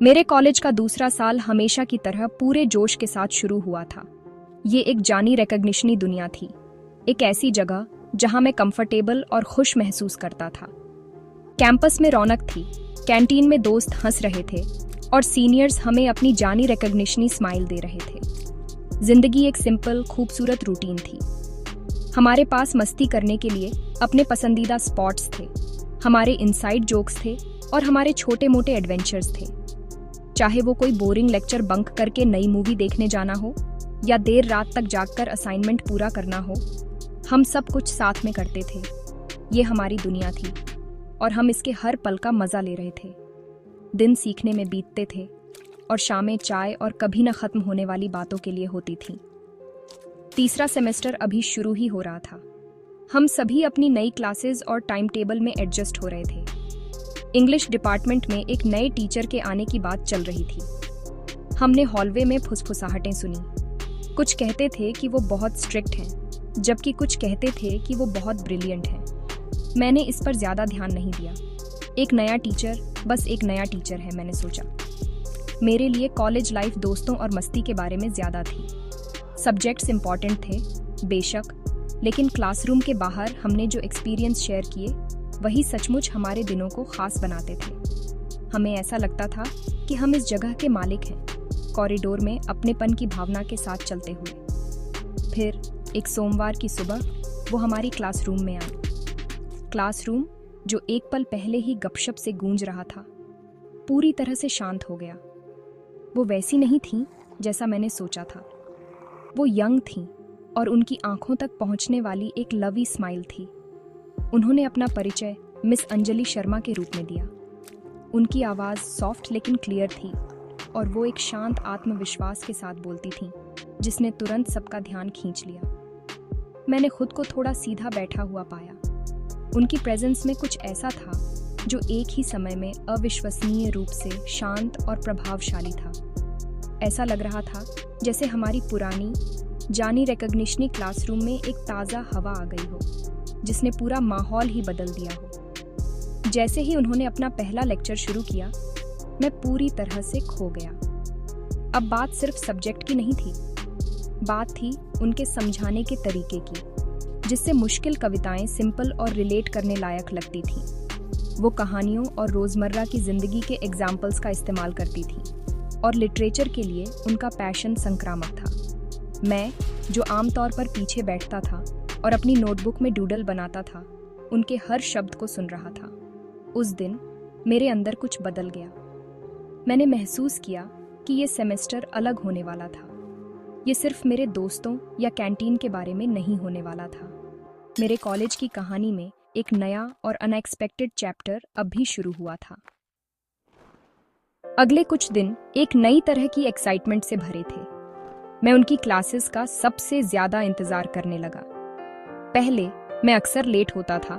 मेरे कॉलेज का दूसरा साल हमेशा की तरह पूरे जोश के साथ शुरू हुआ था। ये एक जानी रिकॉग्निशनी दुनिया थी, एक ऐसी जगह जहां मैं कंफर्टेबल और खुश महसूस करता था। कैंपस में रौनक थी, कैंटीन में दोस्त हंस रहे थे और सीनियर्स हमें अपनी जानी रिकॉग्निशनी स्माइल दे रहे थे। जिंदगी एक सिंपल, खूबसूरत रूटीन थी। हमारे पास मस्ती करने के लिए अपने पसंदीदा स्पॉट्स थे, हमारे इनसाइड जोक्स थे और हमारे छोटे मोटे एडवेंचर्स थे। चाहे वो कोई बोरिंग लेक्चर बंक करके नई मूवी देखने जाना हो या देर रात तक जागकर असाइनमेंट पूरा करना हो, हम सब कुछ साथ में करते थे। ये हमारी दुनिया थी और हम इसके हर पल का मजा ले रहे थे। दिन सीखने में बीतते थे और शामें चाय और कभी न खत्म होने वाली बातों के लिए होती थीं। तीसरा सेमेस्टर अभी शुरू ही हो रहा था। हम सभी अपनी नई क्लासेस और टाइम टेबल में एडजस्ट हो रहे थे। इंग्लिश डिपार्टमेंट में एक नए टीचर के आने की बात चल रही थी। हमने हॉलवे में फुसफुसाहटें सुनी। कुछ कहते थे कि वो बहुत स्ट्रिक्ट हैं, जबकि कुछ कहते थे कि वो बहुत ब्रिलियंट हैं। मैंने इस पर ज़्यादा ध्यान नहीं दिया। एक नया टीचर, बस एक नया टीचर है, मैंने सोचा। मेरे लिए कॉलेज लाइफ दोस्तों और मस्ती के बारे में ज़्यादा थी। सब्जेक्ट्स इम्पॉर्टेंट थे, बेशक, लेकिन क्लासरूम के बाहर हमने जो एक्सपीरियंस शेयर किए वही सचमुच हमारे दिनों को खास बनाते थे। हमें ऐसा लगता था कि हम इस जगह के मालिक हैं, कॉरिडोर में अपनेपन की भावना के साथ चलते हुए। फिर एक सोमवार की सुबह वो हमारी क्लासरूम में आई। क्लासरूम जो एक पल पहले ही गपशप से गूंज रहा था, पूरी तरह से शांत हो गया। वो वैसी नहीं थी जैसा मैंने सोचा था। वो यंग थी और उनकी आंखों तक पहुंचने वाली एक लवी स्माइल थी। उन्होंने अपना परिचय मिस अंजलि शर्मा के रूप में दिया। उनकी आवाज़ सॉफ्ट लेकिन क्लियर थी और वो एक शांत आत्मविश्वास के साथ बोलती थीं, जिसने तुरंत सबका ध्यान खींच लिया। मैंने खुद को थोड़ा सीधा बैठा हुआ पाया। उनकी प्रेजेंस में कुछ ऐसा था जो एक ही समय में अविश्वसनीय रूप से शांत और प्रभावशाली था। ऐसा लग रहा था जैसे हमारी पुरानी जानी रिकॉग्निशनी क्लासरूम में एक ताज़ा हवा आ गई हो, जिसने पूरा माहौल ही बदल दिया हो। जैसे ही उन्होंने अपना पहला लेक्चर शुरू किया, मैं पूरी तरह से खो गया। अब बात सिर्फ सब्जेक्ट की नहीं थी, बात थी उनके समझाने के तरीके की, जिससे मुश्किल कविताएं सिंपल और रिलेट करने लायक लगती थीं। वो कहानियों और रोज़मर्रा की ज़िंदगी के एग्जाम्पल्स का इस्तेमाल करती थीं और लिटरेचर के लिए उनका पैशन संक्रामक था। मैं, जो आमतौर पर पीछे बैठता था और अपनी नोटबुक में डूडल बनाता था, उनके हर शब्द को सुन रहा था। उस दिन मेरे अंदर कुछ बदल गया। मैंने महसूस किया कि ये सेमेस्टर अलग होने वाला था। ये सिर्फ मेरे दोस्तों या कैंटीन के बारे में नहीं होने वाला था। मेरे कॉलेज की कहानी में एक नया और अनएक्सपेक्टेड चैप्टर अब भी शुरू हुआ था। अगले कुछ दिन एक नई तरह की एक्साइटमेंट से भरे थे। मैं उनकी क्लासेस का सबसे ज्यादा इंतजार करने लगा। पहले मैं अक्सर लेट होता था,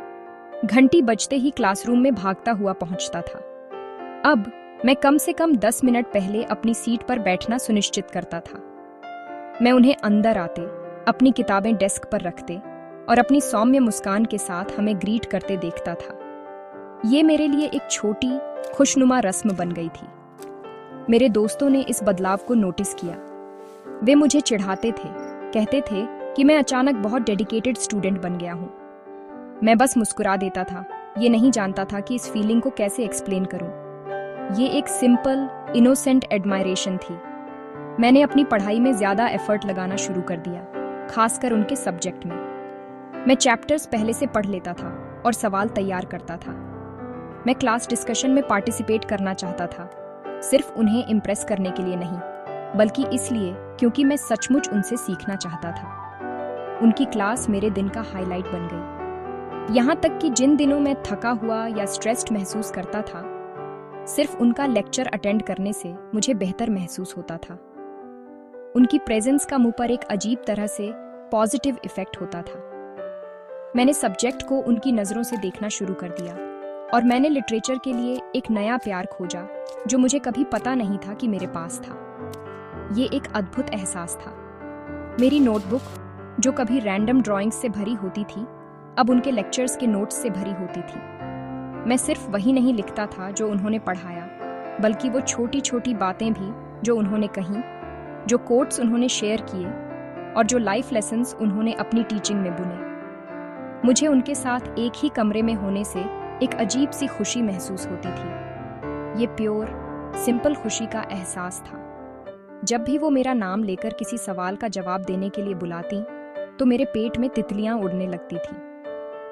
घंटी बजते ही क्लासरूम में भागता हुआ पहुंचता था। अब मैं कम से कम 10 मिनट पहले अपनी सीट पर बैठना सुनिश्चित करता था। मैं उन्हें अंदर आते, अपनी किताबें डेस्क पर रखते और अपनी सौम्य मुस्कान के साथ हमें ग्रीट करते देखता था। ये मेरे लिए एक छोटी, खुशनुमा रस्म बन गई थी। मेरे दोस्तों ने इस बदलाव को नोटिस किया। वे मुझे चिढ़ाते थे, कहते थे कि मैं अचानक बहुत डेडिकेटेड स्टूडेंट बन गया हूँ। मैं बस मुस्कुरा देता था, ये नहीं जानता था कि इस फीलिंग को कैसे एक्सप्लेन करूँ। ये एक सिंपल, इनोसेंट एडमायरेशन थी। मैंने अपनी पढ़ाई में ज़्यादा एफर्ट लगाना शुरू कर दिया, खासकर उनके सब्जेक्ट में। मैं चैप्टर्स पहले से पढ़ लेता था और सवाल तैयार करता था। मैं क्लास डिस्कशन में पार्टिसिपेट करना चाहता था, सिर्फ उन्हें इम्प्रेस करने के लिए नहीं, बल्कि इसलिए क्योंकि मैं सचमुच उनसे सीखना चाहता था। उनकी क्लास मेरे दिन का हाईलाइट बन गई। यहाँ तक कि जिन दिनों मैं थका हुआ या स्ट्रेस्ड महसूस करता था, सिर्फ उनका लेक्चर अटेंड करने से मुझे बेहतर महसूस होता था। उनकी प्रेजेंस का मुझ पर एक अजीब तरह से पॉजिटिव इफेक्ट होता था। मैंने सब्जेक्ट को उनकी नज़रों से देखना शुरू कर दिया और मैंने लिटरेचर के लिए एक नया प्यार खोजा जो मुझे कभी पता नहीं था कि मेरे पास था। ये एक अद्भुत एहसास था। मेरी नोटबुक, जो कभी रैंडम ड्राइंग्स से भरी होती थी, अब उनके लेक्चर्स के नोट्स से भरी होती थी। मैं सिर्फ वही नहीं लिखता था जो उन्होंने पढ़ाया, बल्कि वो छोटी छोटी बातें भी जो उन्होंने कहीं, जो कोट्स उन्होंने शेयर किए और जो लाइफ लेसन्स उन्होंने अपनी टीचिंग में बुने। मुझे उनके साथ एक ही कमरे में होने से एक अजीब सी खुशी महसूस होती थी। ये प्योर, सिंपल खुशी का एहसास था। जब भी वो मेरा नाम लेकर किसी सवाल का जवाब देने के लिए बुलाती तो मेरे पेट में तितलियां उड़ने लगती थी।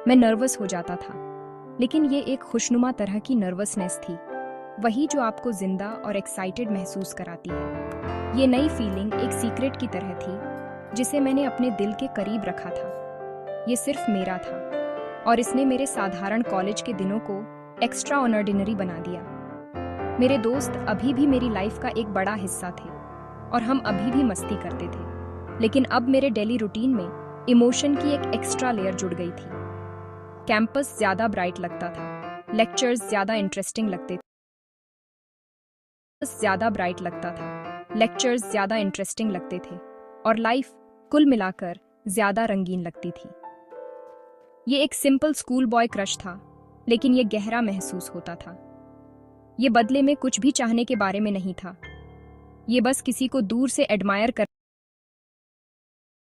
मैं नर्वस हो जाता था, लेकिन ये एक खुशनुमा तरह की नर्वसनेस थी, वही जो आपको जिंदा और एक्साइटेड महसूस कराती है। ये नई फीलिंग एक सीक्रेट की तरह थी जिसे मैंने अपने दिल के करीब रखा था। ये सिर्फ मेरा था और इसने मेरे साधारण कॉलेज के दिनों को एक्स्ट्रा ऑर्डिनरी बना दिया। मेरे दोस्त अभी भी मेरी लाइफ का एक बड़ा हिस्सा थे और हम अभी भी मस्ती करते थे, लेकिन अब मेरे डेली रूटीन में इमोशन की एक एक्स्ट्रा लेयर जुड़ गई थी। कैंपस ज्यादा ब्राइट लगता था, लेक्चर्स ज्यादा इंटरेस्टिंग लगते थे और लाइफ कुल मिलाकर ज्यादा रंगीन लगती थी। ये एक सिंपल स्कूल बॉय क्रश था, लेकिन ये गहरा महसूस होता था। ये बदले में कुछ भी चाहने के बारे में नहीं था। ये बस किसी को दूर से एडमायर कर